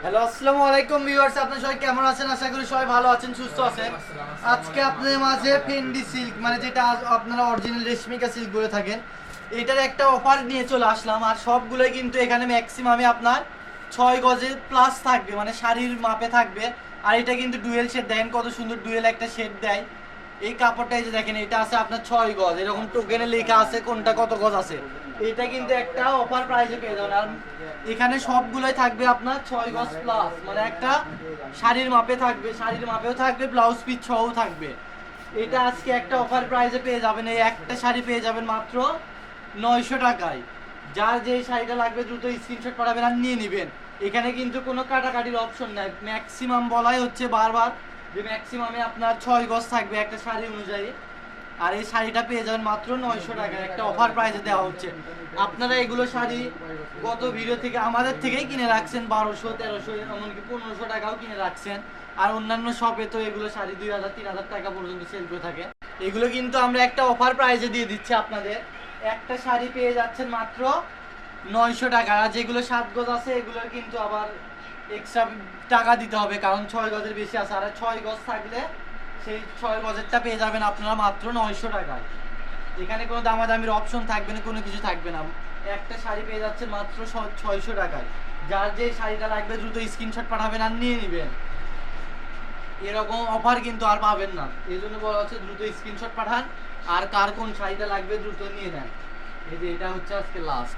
Hello, আসসালামু আলাইকুম viewers, আপনারা সবাই কেমন আছেন? আশা করি সবাই ভালো আছেন, সুস্থ আছেন। আজকে আপনাদের মাঝে ফেন্ডি সিল্ক মানে যেটা আপনারা অরিজিনাল রেশমিকা সিল্ক বলে থাকেন, এটার একটা অফার নিয়ে চলে আসলাম। আর সবগুলোই কিন্তু এখানে ম্যাক্সিমামে আপনার 6 গজের প্লাস থাকবে, মানে শাড়ির মাপে থাকবে। আর এটা কিন্তু ডুয়েল শেড, দেখেন কত সুন্দর ডুয়েল একটা শেড দেয়। এই কাপড়টা এই যে দেখেন, এটা আছে আপনার 6 গজ, এরকম টোকেনে লেখা আছে কোনটা কত গজ আছে। এটা কিন্তু একটা অফার প্রাইসে পেয়ে যাবেন। আর এখানে সবগুলোই থাকবে আপনার 6 গজ প্লাস, মানে একটা শাড়ির মাপে থাকবে, শাড়ির মাপেও থাকবে, ব্লাউজ পিস সহও থাকবে। এটা আজকে একটা অফার প্রাইসে পেয়ে যাবেন। এই একটা শাড়ি পেয়ে যাবেন মাত্র 900 টাকায়। যার যে শাড়িটা লাগবে দ্রুত স্ক্রিনশট পাঠাবেন আর নিয়ে নেবেন। এখানে কিন্তু কোনো কাটাকাটির অপশন নাই। ম্যাক্সিমাম বলাই হচ্ছে বারবার যে ম্যাক্সিমামে আপনার 6 গজ থাকবে একটা শাড়ি অনুযায়ী। আর এই শাড়িটা পেয়ে যাবেন মাত্র 900 টাকায়, একটা অফার প্রাইসে দেওয়া হচ্ছে। আপনারা এগুলো শাড়ি গত ভিডিও থেকে আমাদের থেকেই কিনে রাখছেন 1200, 1300, এমনকি 1500 টাকাও কিনে রাখছেন। আর অন্যান্য শপে তো এগুলো শাড়ি 2000, 3000 টাকা পর্যন্ত সেল করে থাকে। এগুলো কিন্তু আমরা একটা অফার প্রাইসে দিয়ে দিচ্ছি আপনাদের। একটা শাড়ি পেয়ে যাচ্ছেন মাত্র 900 টাকা। আর যেগুলো 7 গজ আছে এগুলোর কিন্তু আবার এক্সট্রা টাকা দিতে হবে, কারণ 6 গজের বেশি আছে। আর 6 গজ থাকলে সেই 6 গজেরটা পেয়ে যাবেন আপনারা মাত্র 900 টাকায়। এখানে কোনো দামাদামির অপশন থাকবে না, কোনো কিছু থাকবে না। একটা শাড়ি পেয়ে যাচ্ছে মাত্র 600 টাকায়। যার যে শাড়িটা লাগবে দ্রুত স্ক্রিনশট পাঠাবেন আর নিয়ে নেবেন। এরকম অফার কিন্তু আর পাবেন না, এই জন্য বলা হচ্ছে দ্রুত স্ক্রিনশট পাঠান। আর কার কোন শাড়িটা লাগবে দ্রুত নিয়ে নেন। এই যে এটা হচ্ছে আজকে লাস্ট।